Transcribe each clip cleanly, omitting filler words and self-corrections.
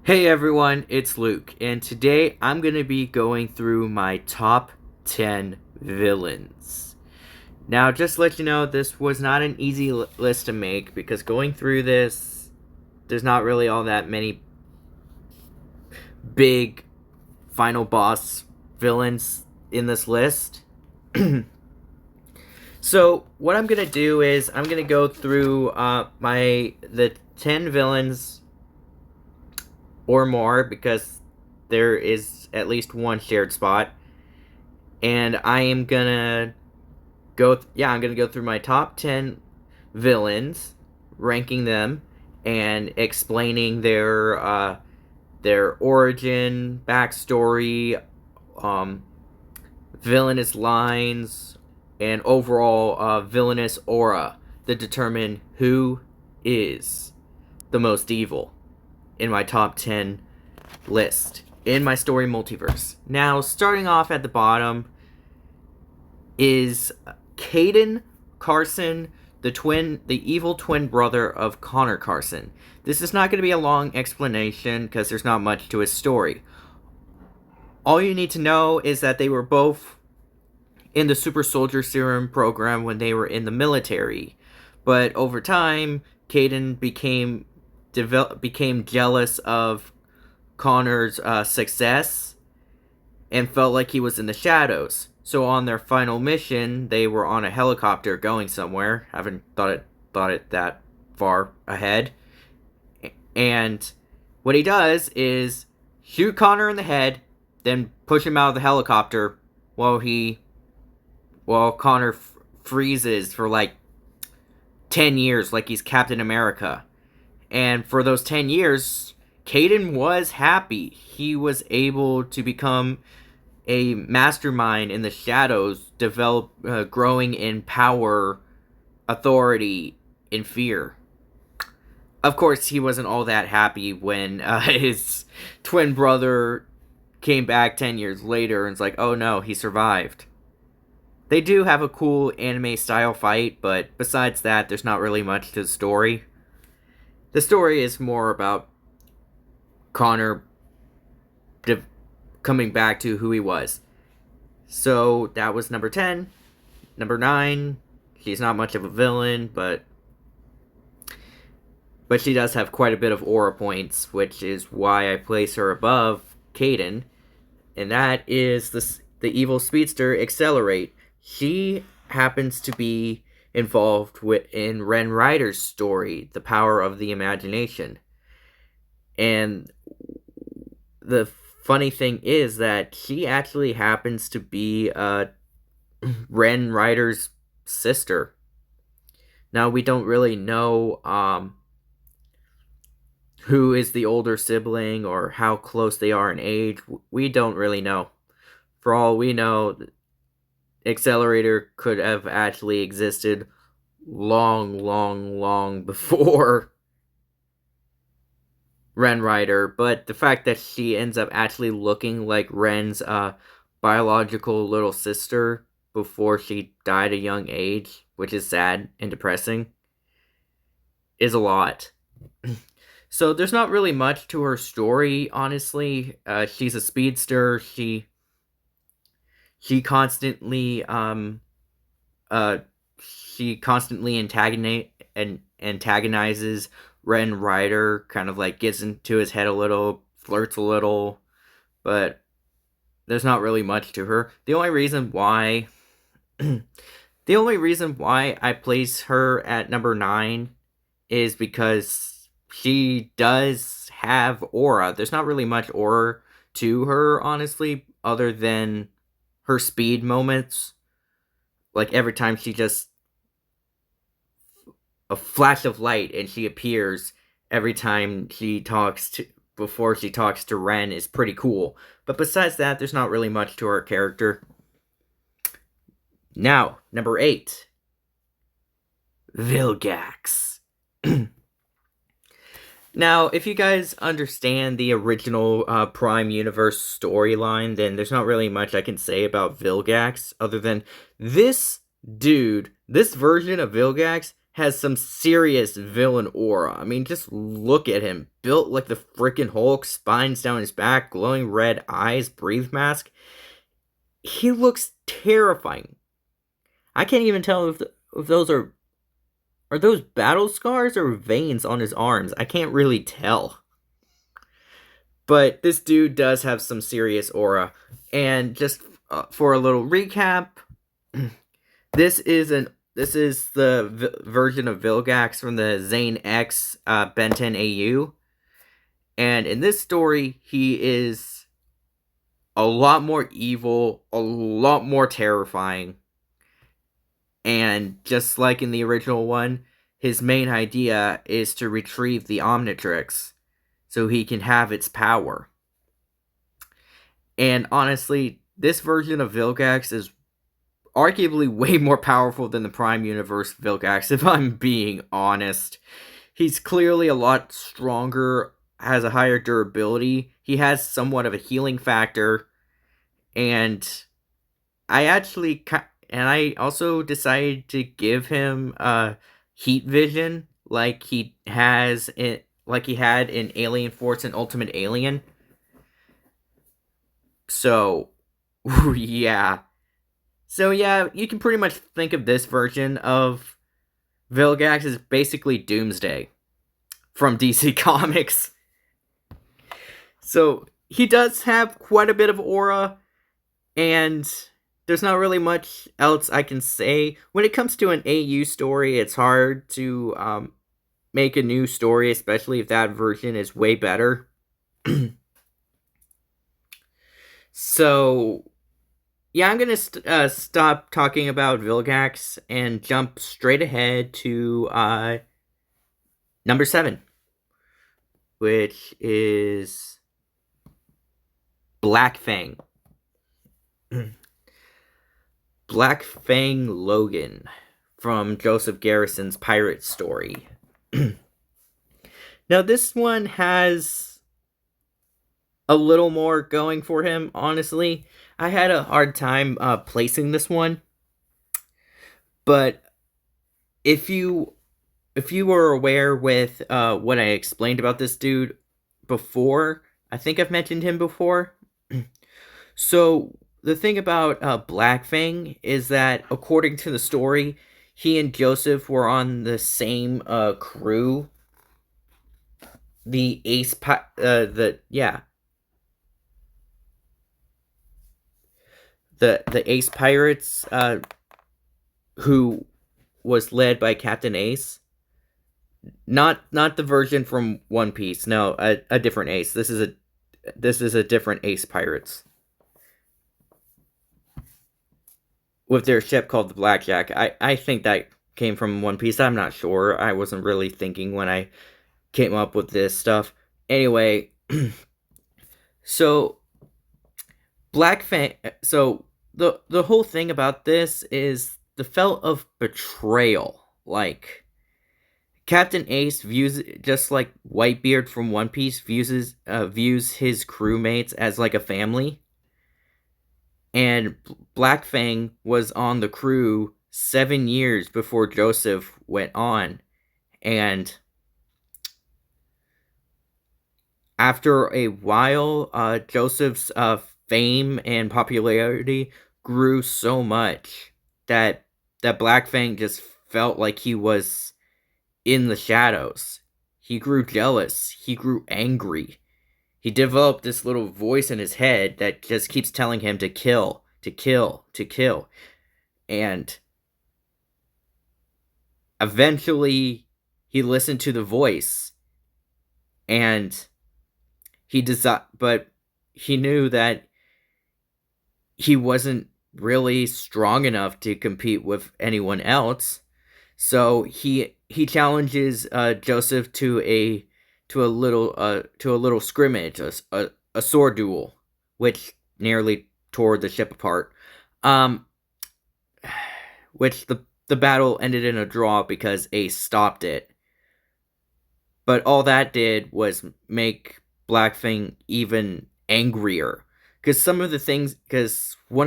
Hey everyone, it's Luke, and today I'm going to be going through my top 10 villains. Now, just to let you know, this was not an easy list to make because going through this, there's not really all that many big final boss villains in this list. So, what I'm going to do is I'm going to go through the 10 villains or more because there is at least one shared spot. And I am gonna I'm gonna go through my top 10 villains, ranking them, and explaining their origin, backstory, um, villainous lines, and overall villainous aura that determine who is the most evil in my top 10 list in my story multiverse. Now, starting off at the bottom is Caden Carson, the evil twin brother of Connor Carson. This is not going to be a long explanation because there's not much to his story. All you need to know is that they were both in the Super Soldier Serum program when they were in the military. But over time, Caden became jealous of Connor's success and felt like he was in the shadows. So on their final mission, they were on a helicopter going somewhere. I haven't thought it that far ahead. And what he does is shoot Connor in the head, then push him out of the helicopter while Connor freezes for like 10 years like he's Captain America. And for those 10 years, Caden was happy. He was able to become a mastermind in the shadows, growing in power, authority, and fear. Of course, he wasn't all that happy when his twin brother came back 10 years later and it's like, oh no, he survived. They do have a cool anime style fight, but besides that, there's not really much to the story. The story is more about Connor coming back to who he was. So that was number 10. Number 9, she's not much of a villain, but she does have quite a bit of aura points, which is why I place her above Caden. And that is the evil speedster Accelerate. She happens to be involved in Ren Rider's story, The Power of the Imagination. And the funny thing is that she actually happens to be Ren Rider's sister. Now, we don't really know who is the older sibling or how close they are in age. We don't really know. For all we know, Accelerator could have actually existed long before Ren Rider, but the fact that she ends up actually looking like Ren's biological little sister before she died at a young age, which is sad and depressing, is a lot. So there's not really much to her story, honestly. She's a speedster. She constantly antagonizes Ren Rider, kind of like gets into his head a little, flirts a little, but there's not really much to her. The only reason why I place her at number 9 is because she does have aura. There's not really much aura to her, honestly, other than her speed moments. Like every time she just a flash of light and she appears every time before she talks to Ren is pretty cool. But besides that, there's not really much to her character. Now, number 8. Vilgax. Now, if you guys understand the original Prime Universe storyline, then there's not really much I can say about Vilgax other than this dude, this version of Vilgax has some serious villain aura. I mean, just look at him. Built like the freaking Hulk, spines down his back, glowing red eyes, breathe mask. He looks terrifying. I can't even tell if those are those battle scars or veins on his arms. I can't really tell. But this dude does have some serious aura. And just for a little recap, this is the version of Vilgax from the Zane X Ben 10 AU. And in this story, he is a lot more evil, a lot more terrifying. And just like in the original one, his main idea is to retrieve the Omnitrix so he can have its power. And honestly, this version of Vilgax is arguably way more powerful than the Prime Universe Vilgax, if I'm being honest. He's clearly a lot stronger, has a higher durability, he has somewhat of a healing factor, and I also decided to give him heat vision like he had in Alien Force and Ultimate Alien. So, yeah. So yeah, you can pretty much think of this version of Vilgax as basically Doomsday from DC Comics. So he does have quite a bit of aura, and there's not really much else I can say. When it comes to an AU story, it's hard to make a new story, especially if that version is way better. So, yeah, I'm going to stop talking about Vilgax and jump straight ahead to number 7, which is Black Fang. Black Fang Logan from Joseph Garrison's Pirate Story. Now, this one has a little more going for him, honestly. I had a hard time placing this one. But if you were aware with what I explained about this dude before, I think I've mentioned him before. So the thing about Black Fang is that, according to the story, he and Joseph were on the same crew. The the Ace Pirates, who was led by Captain Ace. Not the version from One Piece. No, a different Ace. This is a different Ace Pirates, with their ship called the Blackjack. I think that came from One Piece. I'm not sure. I wasn't really thinking when I came up with this stuff. Anyway, so Black Fang. So the whole thing about this is the felt of betrayal. Like, Captain Ace views, just like Whitebeard from One Piece views his crewmates as like a family. And Black Fang was on the crew 7 years before Joseph went on. And after a while, Joseph's fame and popularity grew so much that Black Fang just felt like he was in the shadows. He grew jealous. He grew angry. He developed this little voice in his head that just keeps telling him to kill, to kill, to kill. And eventually, he listened to the voice, and but he knew that he wasn't really strong enough to compete with anyone else. So he challenges Joseph to a little scrimmage, a sword duel, which nearly tore the ship apart. Which the battle ended in a draw because Ace stopped it. But all that did was make Black Fang even angrier. Because one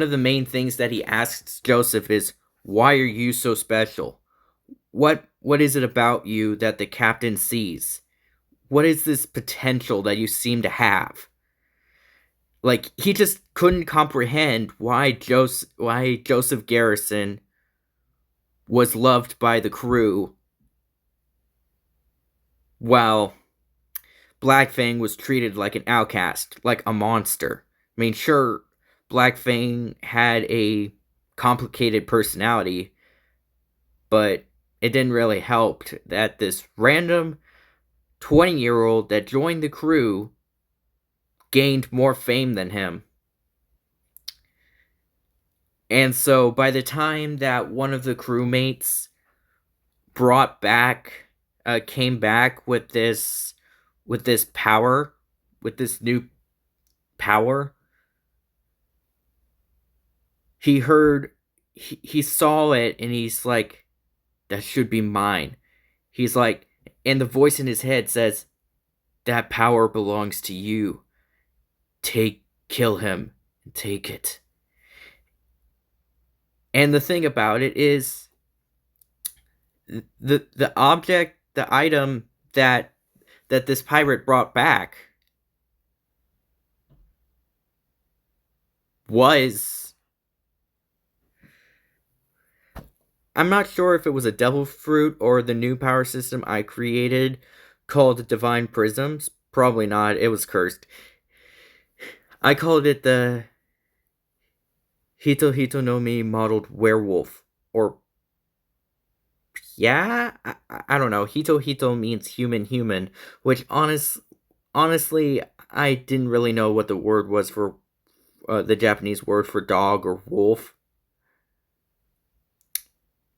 of the main things that he asks Joseph is, why are you so special? What What is it about you that the captain sees? What is this potential that you seem to have? Like, he just couldn't comprehend why Joseph Garrison was loved by the crew while Black Fang was treated like an outcast, like a monster. I mean, sure, Black Fang had a complicated personality, but it didn't really help that this random 20-year-old that joined the crew gained more fame than him. And so by the time that one of the crewmates came back with this power, with this new power, he saw it, and he's like, that should be mine. He's like, and the voice in his head says, that power belongs to you. Kill him, and take it. And the thing about it is, the object, the item that this pirate brought back was, I'm not sure if it was a devil fruit or the new power system I created called Divine Prisms. Probably not. It was cursed. I called it the Hito Hito no Mi modeled werewolf. Or, yeah? I don't know. Hito Hito means human, which honestly, I didn't really know what the word was for the Japanese word for dog or wolf.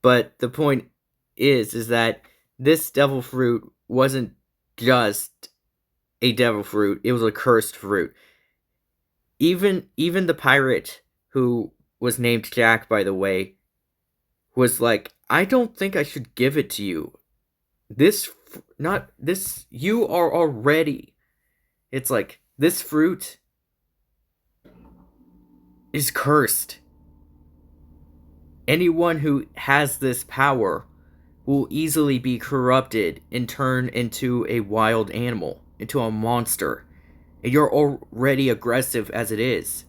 But the point is that this devil fruit wasn't just a devil fruit, it was a cursed fruit. Even the pirate, who was named Jack, by the way, was like, I don't think I should give it to you. You are already. It's like, this fruit is cursed. Anyone who has this power will easily be corrupted and turn into a wild animal, into a monster. And you're already aggressive as it is.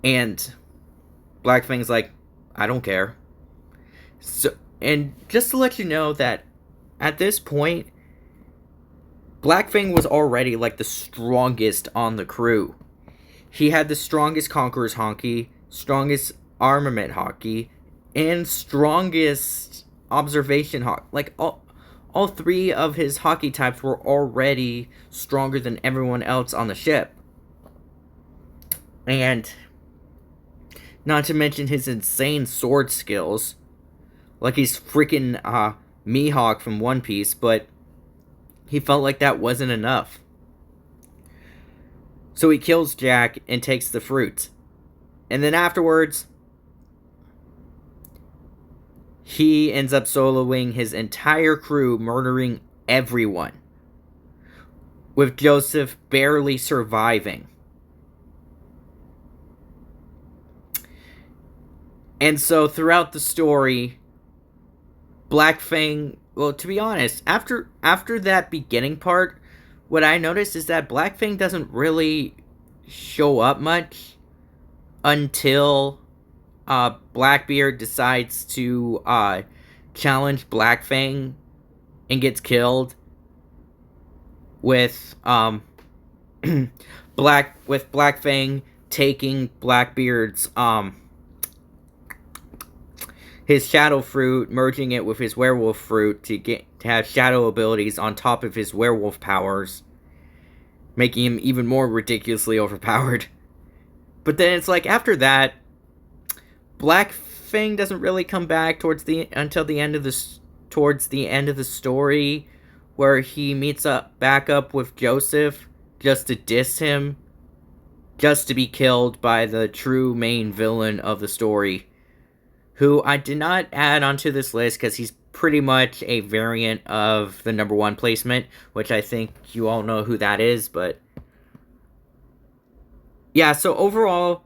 And Black Fang's like, I don't care. So, and just to let you know that at this point, Black Fang was already like the strongest on the crew. He had the strongest Conqueror's Haki, strongest Armament Haki, and strongest Observation Haki. Like, all three of his Haki types were already stronger than everyone else on the ship. And not to mention his insane sword skills. Like, he's freaking Mihawk from One Piece, but he felt like that wasn't enough. So he kills Jack and takes the fruit. And then afterwards, he ends up soloing his entire crew, murdering everyone, with Joseph barely surviving. And so throughout the story, Black Fang, well, to be honest, after that beginning part, what I noticed is that Black Fang doesn't really show up much until Blackbeard decides to challenge Black Fang and gets killed with Black Fang taking Blackbeard's his shadow fruit, merging it with his werewolf fruit to have shadow abilities on top of his werewolf powers, making him even more ridiculously overpowered. But then it's like, after that, Black Fang doesn't really come back towards the end of the story, where he meets back up with Joseph just to diss him, just to be killed by the true main villain of the story, who I did not add onto this list because he's pretty much a variant of the number 1 placement, which I think you all know who that is. But yeah, so overall,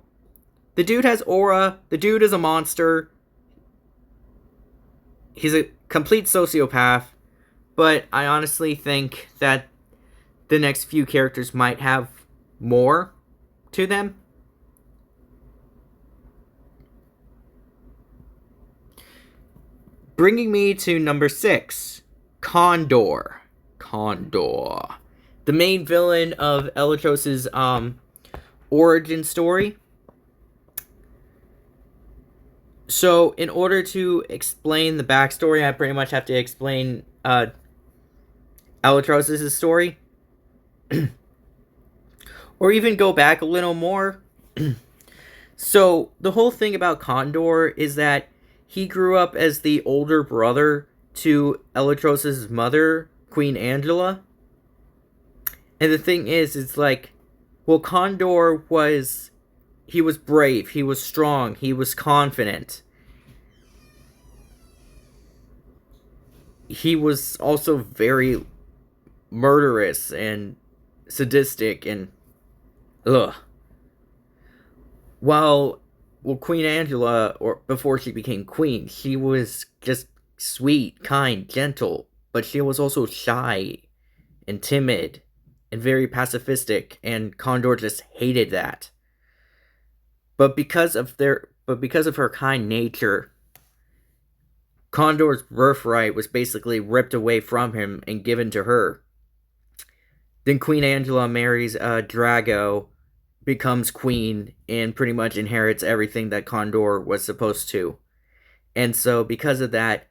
The dude has aura. The dude is a monster. He's a complete sociopath. But I honestly think that the next few characters might have more to them. Bringing me to number 6, Condor. Condor. The main villain of Elytros' origin story. So, in order to explain the backstory, I pretty much have to explain Elytros' story. Or even go back a little more. So, the whole thing about Condor is that he grew up as the older brother to Elytros' mother, Queen Angela. And the thing is, it's like, well, Condor was... He was brave, he was strong, he was confident. He was also very murderous and sadistic and... Ugh. Well, Queen Angela, or before she became queen, she was just sweet, kind, gentle, but she was also shy and timid and very pacifistic, and Condor just hated that. But because of her kind nature, Condor's birthright was basically ripped away from him and given to her. Then Queen Angela marries Drago, becomes queen, and pretty much inherits everything that Condor was supposed to. And so because of that,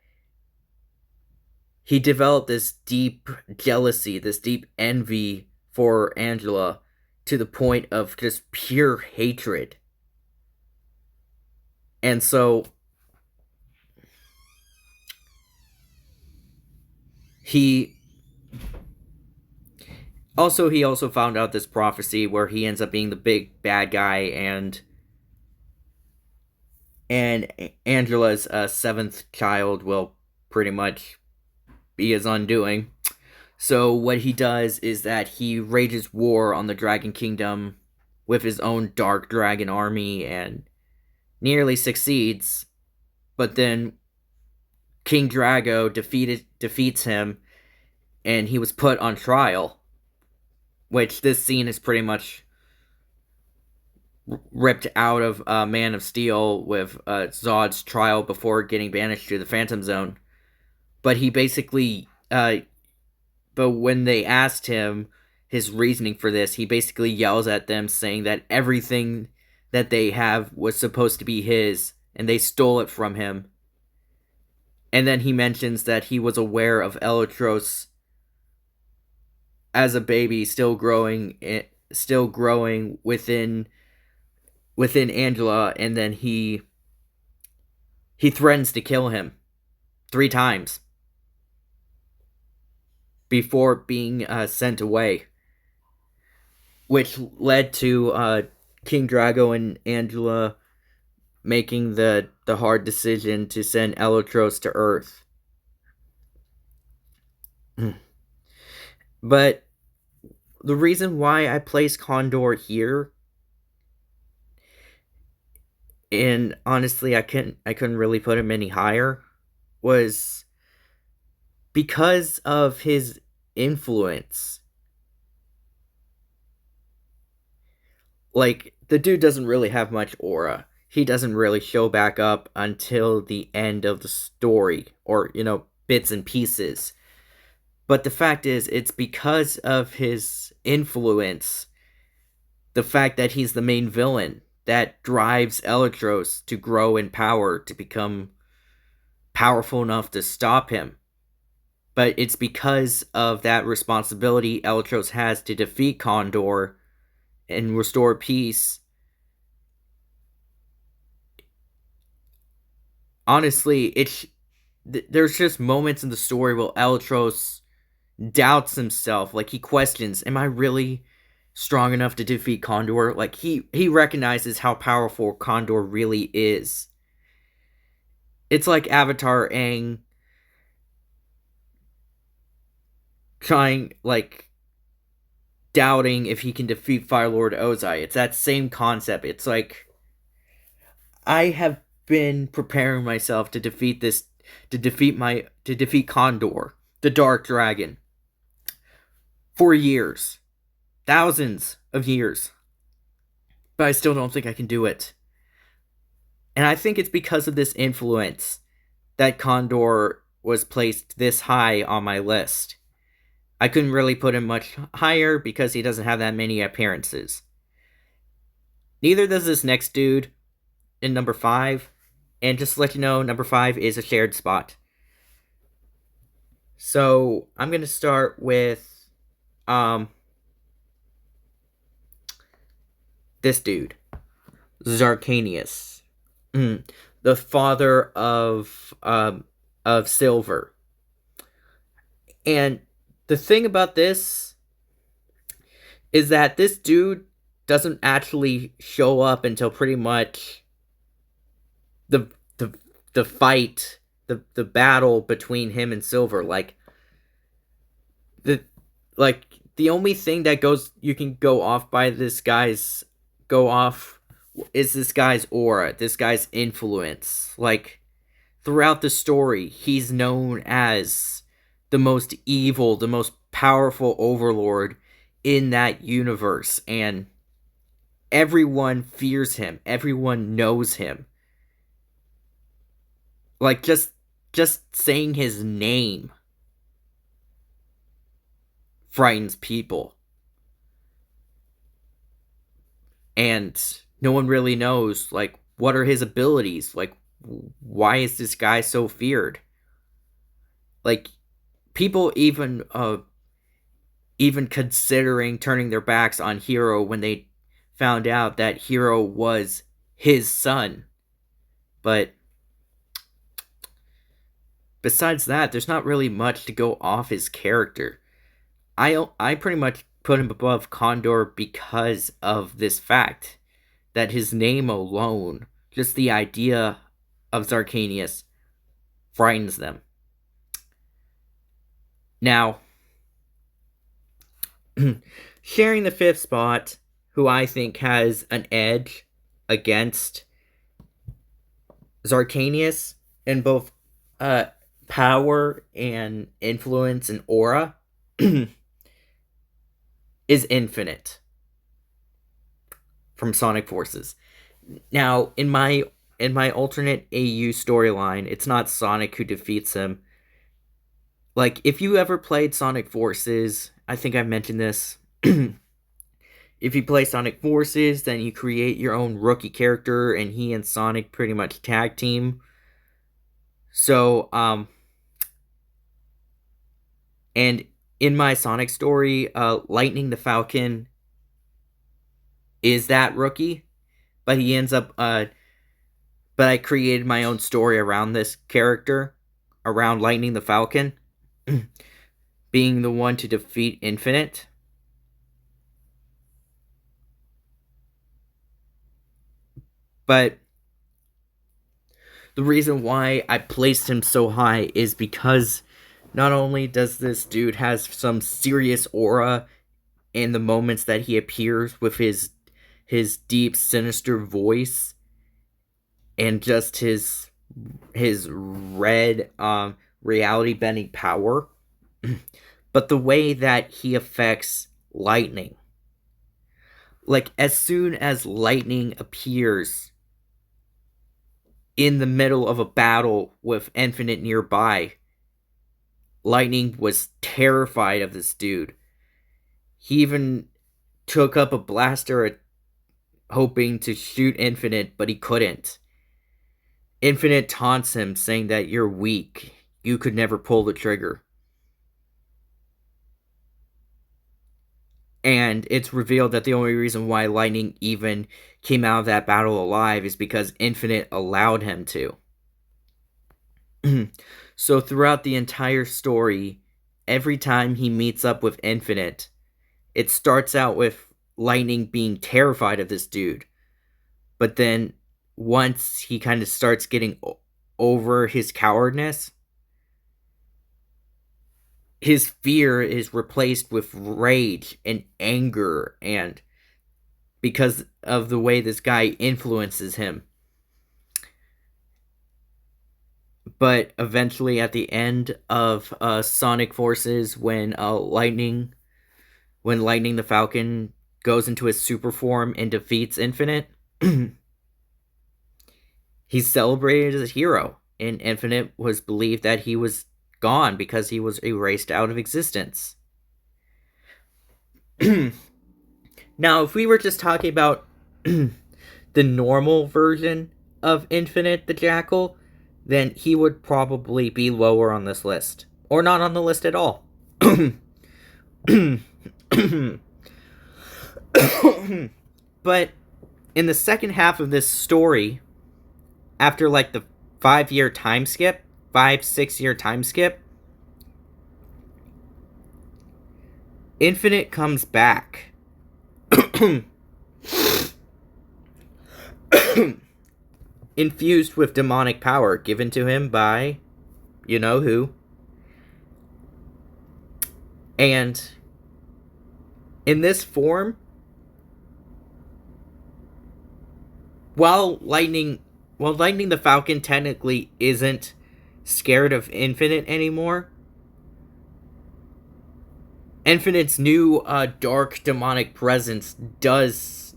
he developed this deep jealousy, this deep envy for Angela, to the point of just pure hatred. And so he also found out this prophecy where he ends up being the big bad guy, and Angela's seventh child will pretty much be his undoing. So what he does is that he rages war on the Dragon Kingdom with his own Dark Dragon army and nearly succeeds, but then King Drago defeats him, and he was put on trial, which this scene is pretty much ripped out of Man of Steel with Zod's trial before getting banished to the Phantom Zone. But he basically, but when they asked him his reasoning for this, he basically yells at them saying that everything that they have was supposed to be his, and they stole it from him. And then he mentions that he was aware of Elytros as a baby, still growing within Angela, and then he threatens to kill him 3 times before being sent away, which led to King Drago and Angela making the hard decision to send Elytros to Earth. But the reason why I place Condor here, and honestly I couldn't really put him any higher, was because of his influence. Like, the dude doesn't really have much aura. He doesn't really show back up until the end of the story, or, bits and pieces. But the fact is, it's because of his influence, the fact that he's the main villain, that drives Elytros to grow in power, to become powerful enough to stop him. But it's because of that responsibility Elytros has to defeat Condor and restore peace. Honestly, there's just moments in the story where Elytros doubts himself. Like, he questions, am I really strong enough to defeat Condor? Like, he recognizes how powerful Condor really is. It's like Avatar Aang doubting if he can defeat Firelord Ozai. It's that same concept. It's like I have been preparing myself to defeat Condor, the Dark Dragon, for years, thousands of years, but I still don't think I can do it. And I think it's because of this influence that Condor was placed this high on my list. I couldn't really put him much higher because he doesn't have that many appearances. Neither does this next dude in number 5. And just to let you know, number 5 is a shared spot. So I'm going to start with this dude, Zarkanius, the father of Silver. And the thing about this is that this dude doesn't actually show up until pretty much the the fight, the battle between him and Silver. The the only thing that you can go off by is this guy's aura, this guy's influence. Like, throughout the story, he's known as the most evil, the most powerful overlord in that universe, and everyone fears him, everyone knows him. Like, just saying his name frightens people. And no one really knows, like, what are his abilities? Like, why is this guy so feared? Like, people even considering turning their backs on Hero when they found out that Hero was his son. But besides that, there's not really much to go off his character. I pretty much put him above Condor because of this fact that his name alone, just the idea of Zarkanius, frightens them. Now, sharing the 5th spot, who I think has an edge against Zarkanius in both power and influence and aura, is Infinite from Sonic Forces. Now, in my alternate AU storyline, it's not Sonic who defeats him. Like, if you ever played Sonic Forces, I think I've mentioned this. If you play Sonic Forces, then you create your own rookie character, and he and Sonic pretty much tag team. So, and in my Sonic story, Lightning the Falcon is that rookie, but he ends up, but I created my own story around this character, around Lightning the Falcon, being the one to defeat Infinite. But the reason why I placed him so high is because not only does this dude has some serious aura in the moments that he appears with his deep, sinister voice and just his red reality bending power, but the way that he affects Lightning. Like, as soon as Lightning appears in the middle of a battle with Infinite nearby, Lightning was terrified of this dude. He even took up a blaster hoping to shoot Infinite, but he couldn't. Infinite taunts him, saying that you're weak. You could never pull the trigger. And it's revealed that the only reason why Lightning even came out of that battle alive is because Infinite allowed him to. So throughout the entire story, every time he meets up with Infinite, it starts out with Lightning being terrified of this dude. But then once he kind of starts getting over his cowardness, his fear is replaced with rage and anger, and because of the way this guy influences him. but eventually at the end of Sonic Forces, when Lightning the Falcon goes into his super form and defeats Infinite, he's celebrated as a hero, and Infinite was believed that he was gone because he was erased out of existence. Now, if we were just talking about the normal version of Infinite the Jackal, then he would probably be lower on this list. Or not on the list at all. But in the second half of this story, after like the 5-6-year time skip, Infinite comes back. Infused with demonic power given to him by you know who. And in this form, while Lightning the Falcon technically isn't scared of Infinite anymore, Infinite's new dark demonic presence does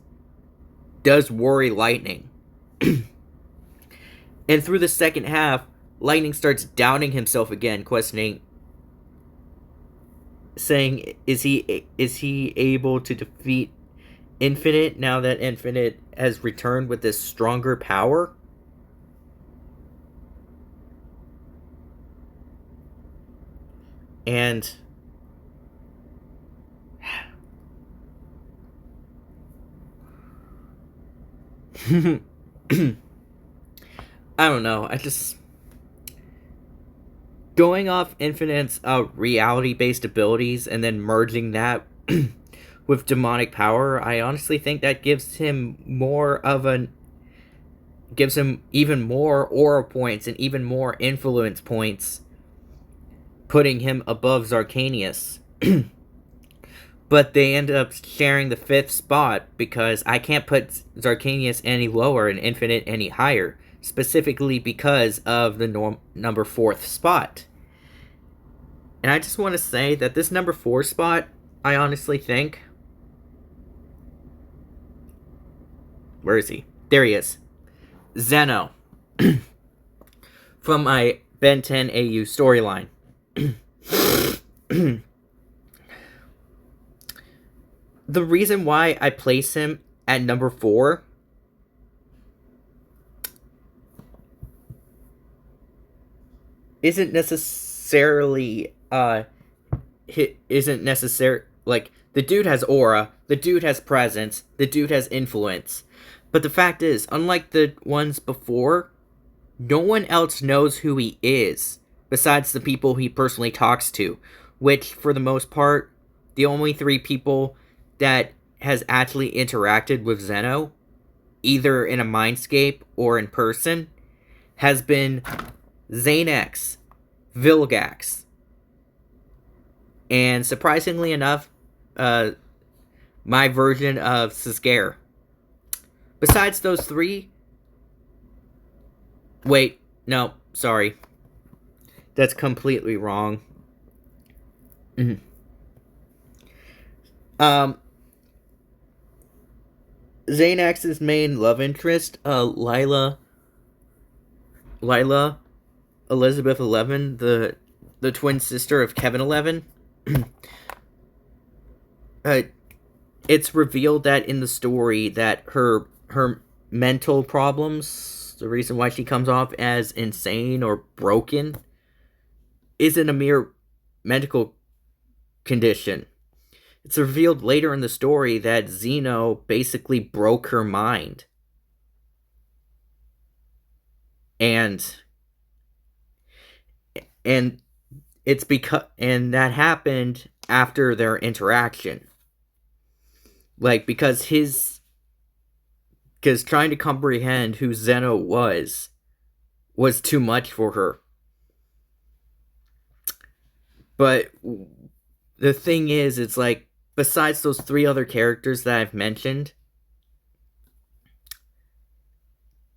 worry Lightning. And through the second half, Lightning starts doubting himself again, questioning, saying, is he able to defeat Infinite now that Infinite has returned with this stronger power? And I don't know. Going off Infinite's reality-based abilities and then merging that with demonic power, I honestly think that gives him even more aura points and even more influence points, putting him above Zarkanius. But they end up sharing the 5th spot because I can't put Zarkanius any lower and Infinite any higher, specifically because of the number 4th spot. And I just want to say that this number 4 spot, I honestly think... Where is he? There he is. Zeno. From my Ben 10 AU storyline. The reason why I place him at number 4 isn't necessary. Like, the dude has aura, the dude has presence, the dude has influence. But the fact is, unlike the ones before, no one else knows who he is besides the people he personally talks to, which, for the most part, the only 3 people that has actually interacted with Zeno, either in a mindscape or in person, has been Xanax, Vilgax, and surprisingly enough, my version of Siscare. Besides those 3... Wait, no, sorry. That's completely wrong. Xanax's main love interest, Lila Elizabeth 11, the twin sister of Kevin 11. It's revealed that in the story that her mental problems, the reason why she comes off as insane or broken, isn't a mere medical condition. It's revealed later in the story that Zeno basically broke her mind. And it's and that happened after their interaction. Like, because trying to comprehend who Zeno was too much for her. But the thing is, it's like, besides those 3 other characters that I've mentioned,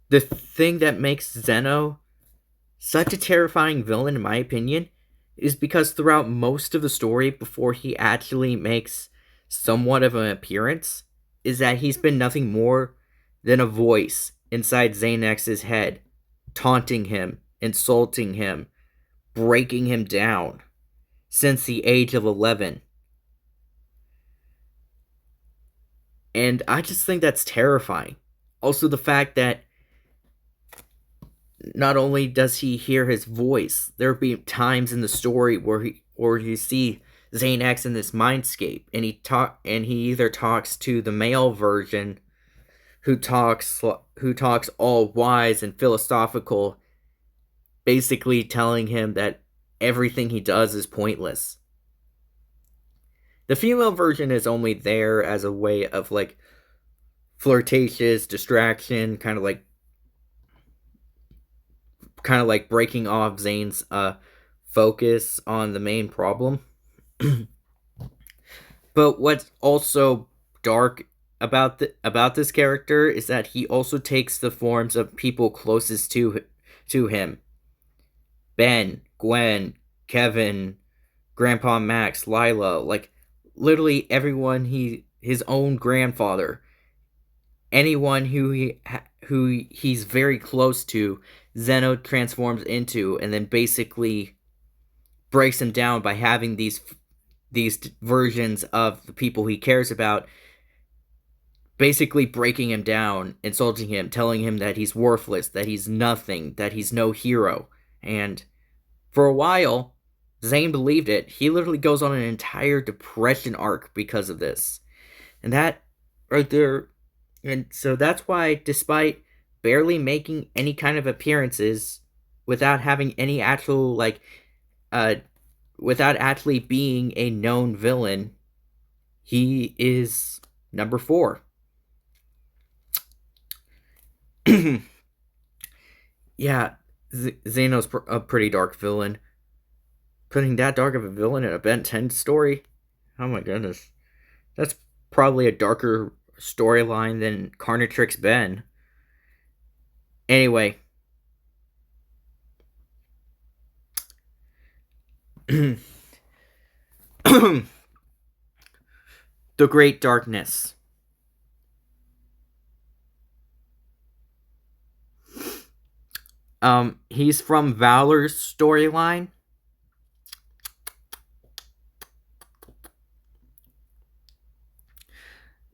the thing that makes Zeno such a terrifying villain, in my opinion, is because throughout most of the story, before he actually makes somewhat of an appearance, is that he's been nothing more than a voice inside Xanax's head, taunting him, insulting him, breaking him down since the age of 11. And I just think that's terrifying. Also, the fact that not only does he hear his voice, there be times in the story where you see Xanax in this mindscape, and he either talks to the male version who talks all wise and philosophical, basically telling him that everything he does is pointless. The female version is only there as a way of like flirtatious distraction, kind of like breaking off Zane's focus on the main problem. But what's also dark about this character is that he also takes the forms of people closest to him. Ben, Gwen, Kevin, Grandpa Max, Lila, like literally everyone his own grandfather, anyone who he's very close to, Zeno transforms into, and then basically breaks him down by having these versions of the people he cares about, basically breaking him down, insulting him, telling him that he's worthless, that he's nothing, that he's no hero. And for a while, Zane believed it. He literally goes on an entire depression arc because of this. And that right there, and so that's why, despite barely making any kind of appearances, without having any actual uh without actually being a known villain, he is number 4. Yeah, Zeno's a pretty dark villain. Putting that dark of a villain in a Ben 10 story, oh my goodness, that's probably a darker storyline than Carnatrix Ben. Anyway, the Great Darkness. He's from Valor's storyline.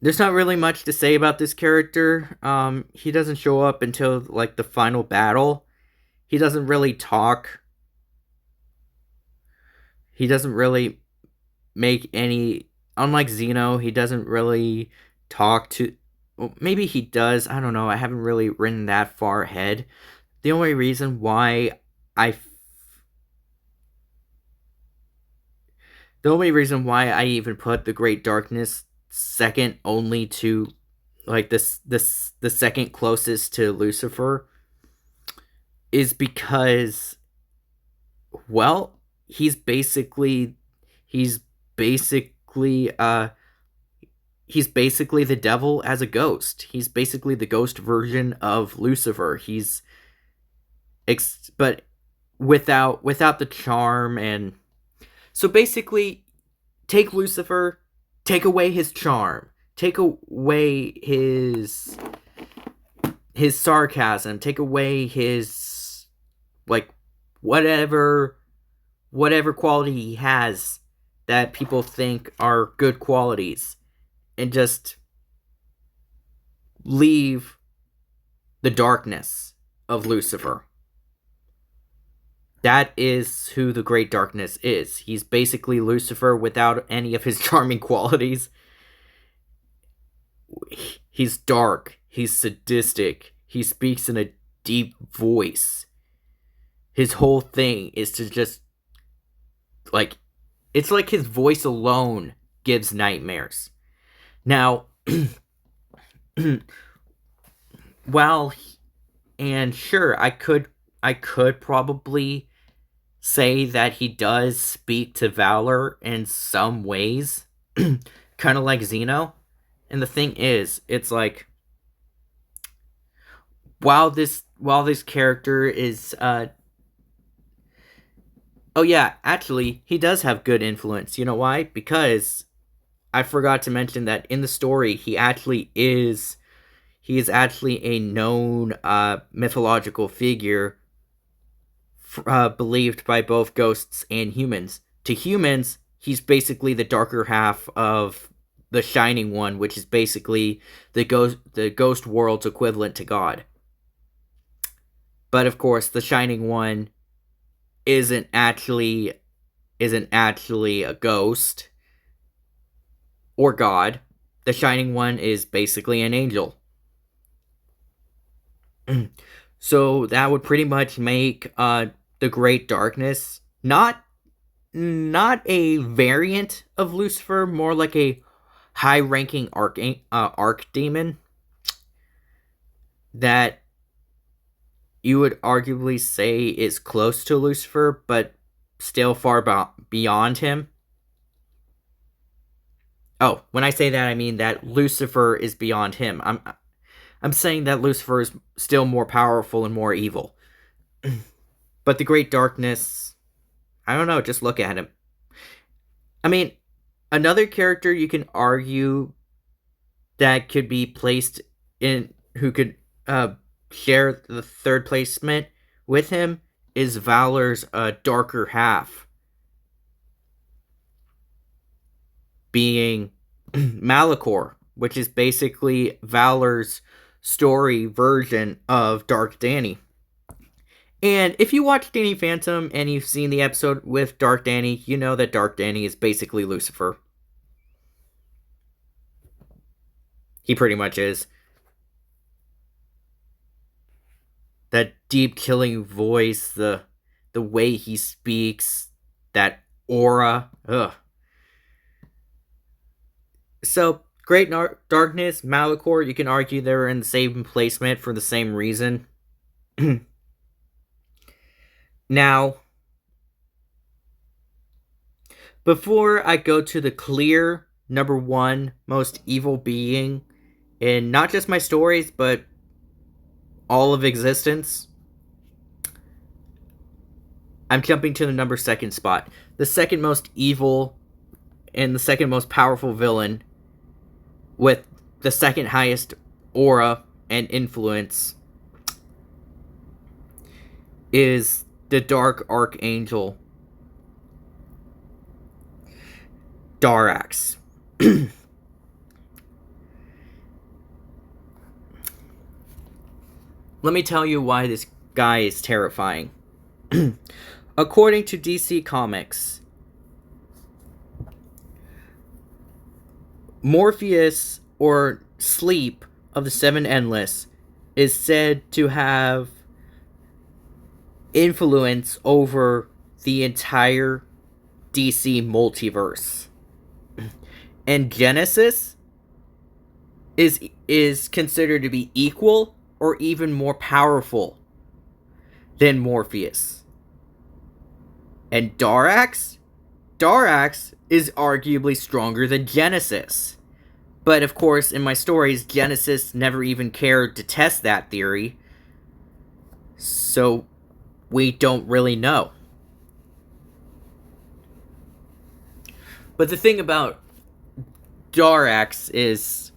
There's not really much to say about this character. He doesn't show up until like the final battle. He doesn't really talk. He doesn't really make any. Unlike Zeno, he doesn't really talk to. Well, maybe he does. I don't know. I haven't really written that far ahead. The only reason why I. The only reason why I even put the Great Darkness second only to like the second closest to Lucifer is because, well, he's basically he's basically the devil as a ghost. He's basically the ghost version of Lucifer. But without the charm. And so basically, take Lucifer, take away his charm, take away his sarcasm, take away his like whatever quality he has that people think are good qualities, and just leave the darkness of Lucifer. That is who the Great Darkness is. He's basically Lucifer without any of his charming qualities. He's dark. He's sadistic. He speaks in a deep voice. His whole thing is to just, like, it's like his voice alone gives nightmares. Now, and sure, I could probably say that he does speak to Valor in some ways, kind of like Zeno. And the thing is, it's like, while this character is Oh yeah, actually, he does have good influence. You know why? Because I forgot to mention that in the story, he is actually a known mythological figure, believed by both ghosts and humans. To humans, he's basically the darker half of the Shining One, which is basically the ghost world's equivalent to God. But of course, the Shining One isn't actually a ghost or God. The Shining One is basically an angel. So that would pretty much make the Great Darkness not a variant of Lucifer, more like a high-ranking archdemon that you would arguably say is close to Lucifer, but still far beyond him. Oh, when I say that, I mean that Lucifer is beyond him. I'm saying that Lucifer is still more powerful and more evil. But the Great Darkness, I don't know, just look at him. I mean, another character you can argue that could be placed in, who could share the third placement with him, is Valor's darker half, being Malachor, which is basically Valor's story version of Dark Danny. And if you watch Danny Phantom and you've seen the episode with Dark Danny, you know that Dark Danny is basically Lucifer. He pretty much is. That deep killing voice, the way he speaks, that aura. Ugh. So, Great Darkness, Malachor, you can argue they're in the same placement for the same reason. Now, before I go to the clear number one most evil being in not just my stories, but all of existence, I'm jumping to the number second spot. The second most evil and the second most powerful villain with the second highest aura and influence is the Dark Archangel, Darax. Let me tell you why this guy is terrifying. According to DC Comics, Morpheus, or Sleep of the Seven Endless, is said to have influence over the entire DC multiverse. And Genesis is considered to be equal or even more powerful than Morpheus. And Darax is arguably stronger than Genesis. But of course, in my stories, Genesis never even cared to test that theory. So we don't really know. But the thing about Darax is...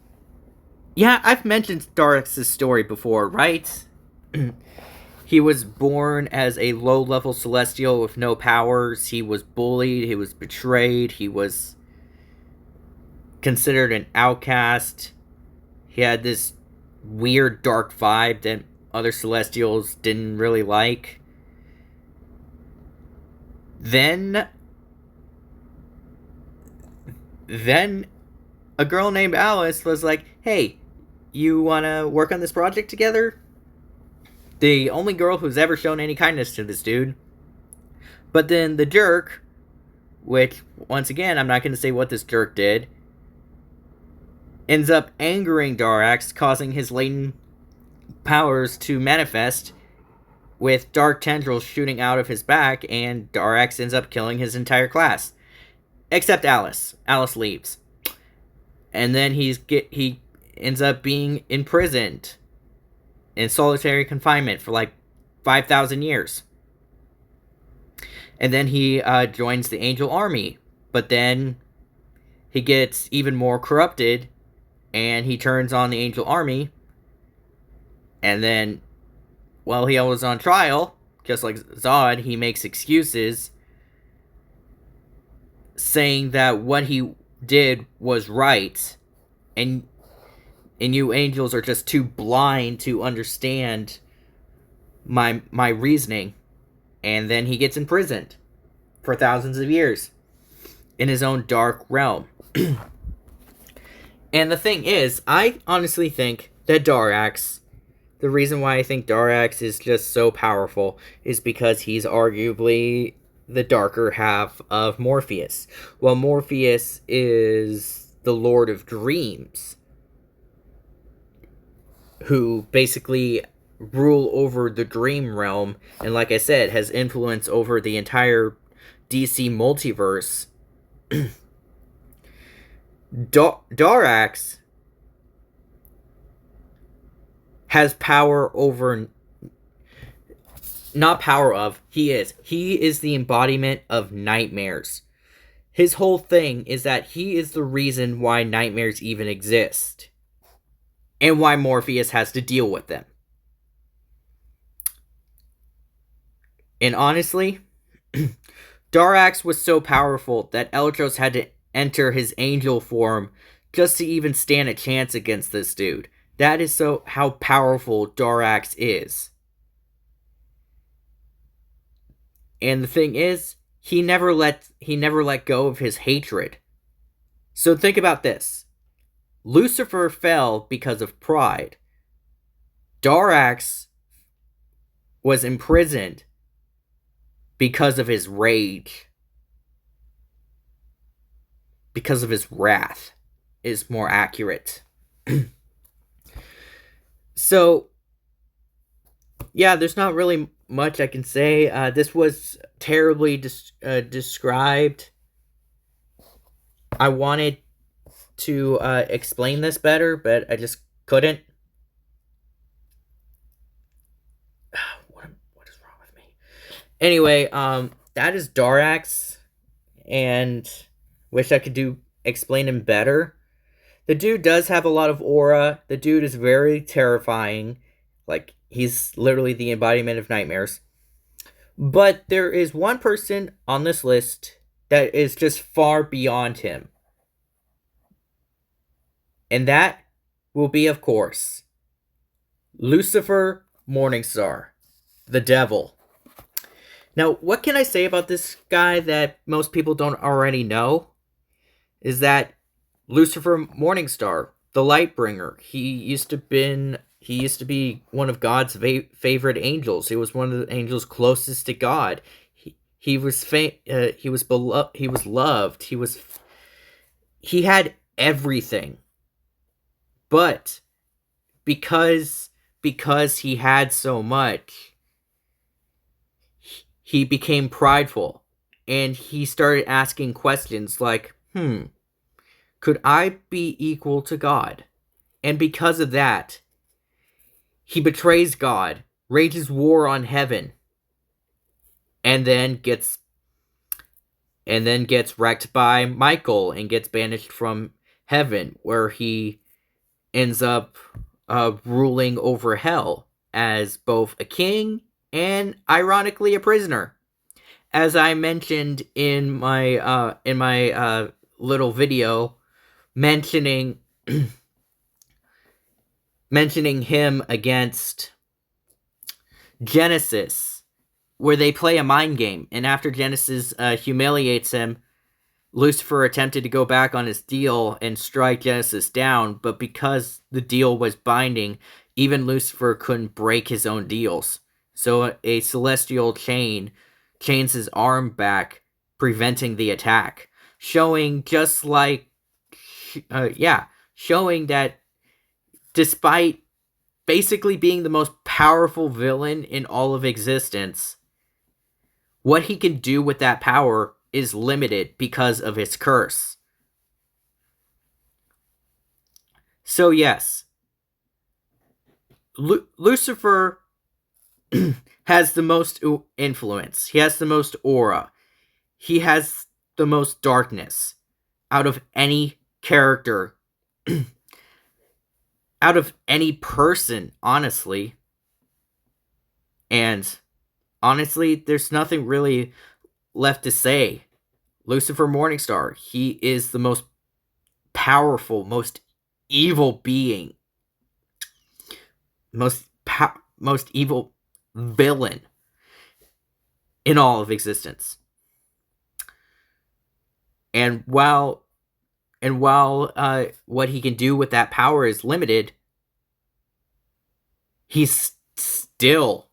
Yeah, I've mentioned Darax's story before, right? He was born as a low-level celestial with no powers. He was bullied. He was betrayed. He was considered an outcast. He had this weird dark vibe that other celestials didn't really like. Then a girl named Alice was like, hey, you want to work on this project together? The only girl who's ever shown any kindness to this dude. But then the jerk, which, once again, I'm not going to say what this jerk did, ends up angering Darax, causing his latent powers to manifest, with dark tendrils shooting out of his back, and Darax ends up killing his entire class. Except Alice. Alice leaves. And then he ends up being imprisoned in solitary confinement for like 5,000 years. And then he joins the angel army. But then he gets even more corrupted, and he turns on the angel army. And then, while he was on trial, just like Zod, he makes excuses saying that what he did was right, and you angels are just too blind to understand my reasoning. And then he gets imprisoned for thousands of years in his own dark realm. And the thing is, I honestly think that Darax, the reason why I think Darax is just so powerful is because he's arguably the darker half of Morpheus. Well, Morpheus is the Lord of Dreams, who basically rule over the dream realm, and like I said, has influence over the entire DC multiverse. Darax has power over, not power of, he is the embodiment of nightmares. His whole thing is that he is the reason why nightmares even exist, and why Morpheus has to deal with them. And honestly, Darax was so powerful that Eldros had to enter his angel form just to even stand a chance against this dude. That is so how powerful Darax is. And the thing is, he never let go of his hatred. So think about this. Lucifer fell because of pride. Darax was imprisoned because of his rage. Because of his wrath is more accurate. So, yeah, there's not really much I can say. This was terribly described. I wanted to explain this better, but I just couldn't. What is wrong with me? Anyway, that is Darax, and wish I could explain him better. The dude does have a lot of aura. The dude is very terrifying. Like, he's literally the embodiment of nightmares. But there is one person on this list that is just far beyond him. And that will be, of course, Lucifer Morningstar, the devil. Now, what can I say about this guy that most people don't already know? Is that Lucifer Morningstar, the Lightbringer, he used to be one of God's favorite angels. He was one of the angels closest to God. He was beloved. He was loved. He had everything. But because he had so much, he became prideful, and he started asking questions like, could I be equal to God? And because of that, he betrays God, wages war on heaven, and then gets wrecked by Michael and gets banished from heaven, where he ends up ruling over hell as both a king and, ironically, a prisoner. As I mentioned in my little video, mentioning him against Genesis, where they play a mind game, and after Genesis humiliates him, Lucifer attempted to go back on his deal and strike Genesis down, but because the deal was binding, even Lucifer couldn't break his own deals. So a celestial chains his arm back, preventing the attack, showing that despite basically being the most powerful villain in all of existence, what he can do with that power is limited because of his curse. So yes, Lucifer has the most influence. He has the most aura. He has the most darkness out of any character, out of any person, honestly. And honestly, there's nothing really left to say. Lucifer Morningstar, he is the most powerful, most evil being, most evil villain in all of existence. And while what he can do with that power is limited, he's still,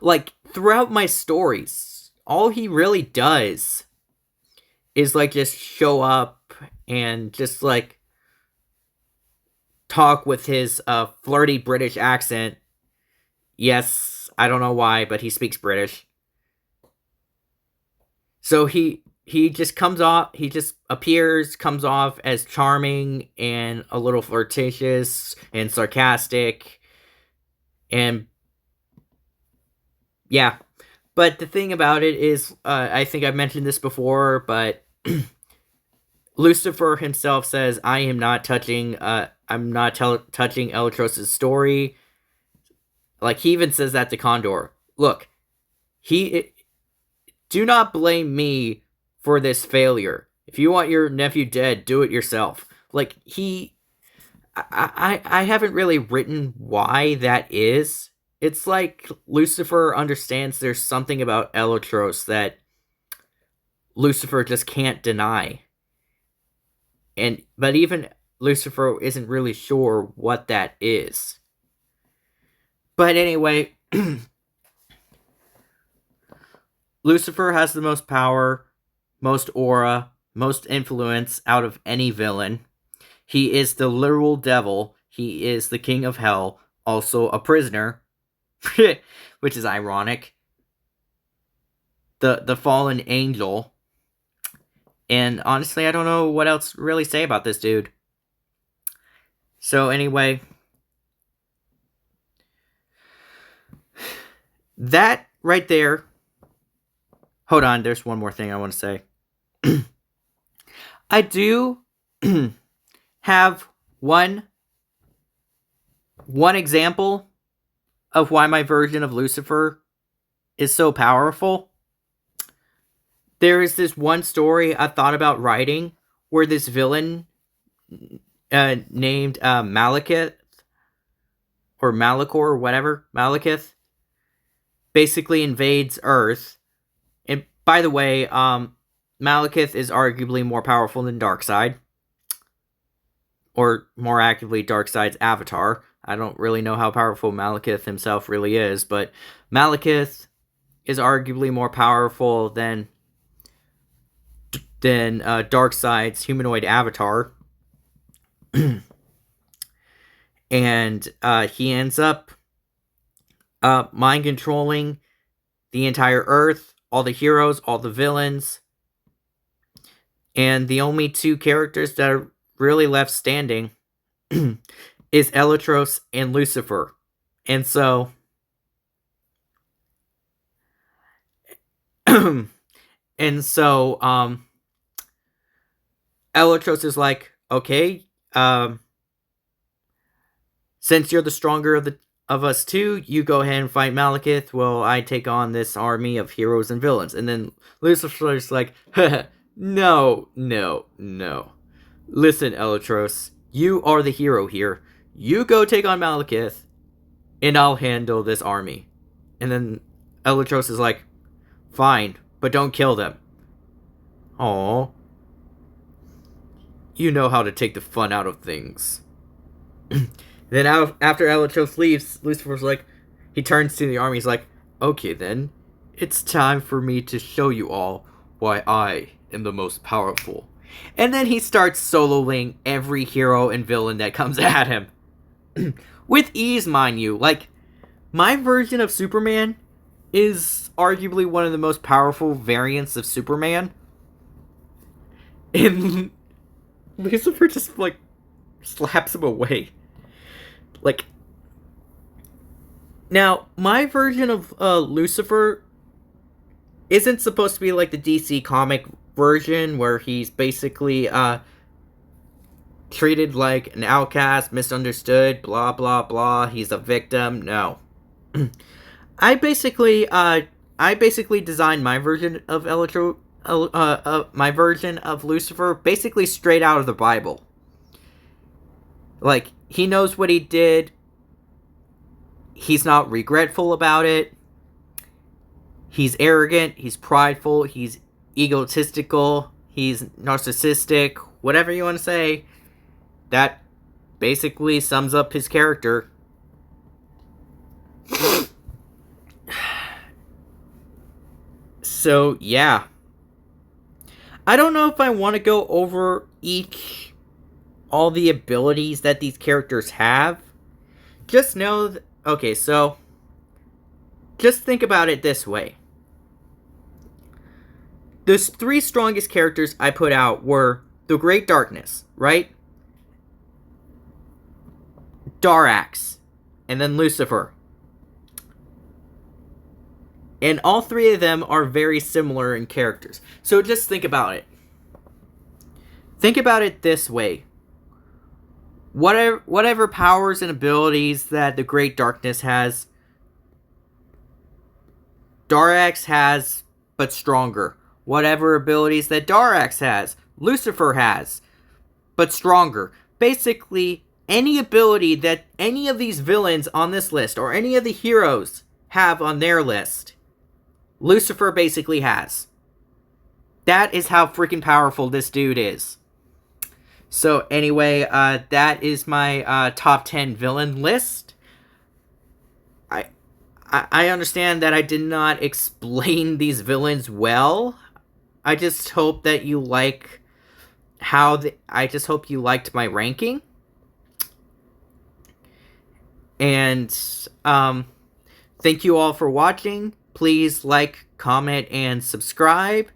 like, throughout my stories, all he really does is, like, just show up and just, like, talk with his flirty British accent. Yes, I don't know why, but he speaks British. So he just comes off, he just appears, comes off as charming and a little flirtatious and sarcastic. And yeah. But the thing about it is, I think I've mentioned this before, but Lucifer himself says, "I am not touching. I'm not touching Elytros' story." Like, he even says that to Condor. Look, do not blame me for this failure. If you want your nephew dead, do it yourself. Like, I haven't really written why that is. It's like Lucifer understands there's something about Elytros that Lucifer just can't deny. But even Lucifer isn't really sure what that is. But anyway, Lucifer has the most power, most aura, most influence out of any villain. He is the literal devil. He is the king of hell, also a prisoner, which is ironic. The fallen angel. And honestly, I don't know what else to really say about this dude. So anyway, that right there. Hold on, there's one more thing I want to say. I do have one example of why my version of Lucifer is so powerful. There is this one story I thought about writing where this villain named Malekith or Malachor or whatever, Malekith, basically invades Earth. And by the way, Malekith is arguably more powerful than Darkseid. Or more accurately, Darkseid's avatar. I don't really know how powerful Malekith himself really is, but Malekith is arguably more powerful than Darkseid's humanoid avatar. And he ends up mind controlling the entire Earth, all the heroes, all the villains. And the only two characters that are really left standing is Elytros and Lucifer. And so Elytros is like, okay, since you're the stronger of us two, you go ahead and fight Malekith while I take on this army of heroes and villains. And then Lucifer's like, no. Listen, Elytros, you are the hero here. You go take on Malekith, and I'll handle this army. And then Elytros is like, fine, but don't kill them. Aww. You know how to take the fun out of things. Then after Elytros leaves, Lucifer's like, he turns to the army, he's like, okay then, it's time for me to show you all why I am the most powerful. And then he starts soloing every hero and villain that comes at him. With ease, mind you. Like, my version of Superman is arguably one of the most powerful variants of Superman. And Lucifer just, like, slaps him away. Like, Now, my version of Lucifer isn't supposed to be like the DC comic version where he's basically treated like an outcast, misunderstood, blah blah blah. He's a victim. No, I basically designed my version of my version of Lucifer basically straight out of the Bible. Like, he knows what he did. He's not regretful about it. He's arrogant, he's prideful, he's egotistical, he's narcissistic, whatever you want to say. That basically sums up his character. So, yeah. I don't know if I want to go over all the abilities that these characters have. Just know okay, so just think about it this way. The three strongest characters I put out were the Great Darkness, right? Darax, and then Lucifer. And all three of them are very similar in characters. So just think about it. Think about it this way. Whatever powers and abilities that the Great Darkness has, Darax has, but stronger. Whatever abilities that Darax has, Lucifer has, but stronger. Basically, any ability that any of these villains on this list, or any of the heroes have on their list, Lucifer basically has. That is how freaking powerful this dude is. So anyway, that is my top 10 villain list. I understand that I did not explain these villains well. I just hope that you like I just hope you liked my ranking. And thank you all for watching. Please like, comment, and subscribe.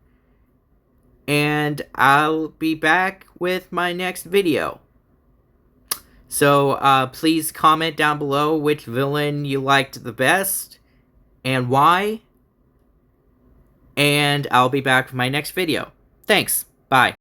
And I'll be back with my next video. So please comment down below which villain you liked the best and why. And I'll be back with my next video. Thanks. Bye.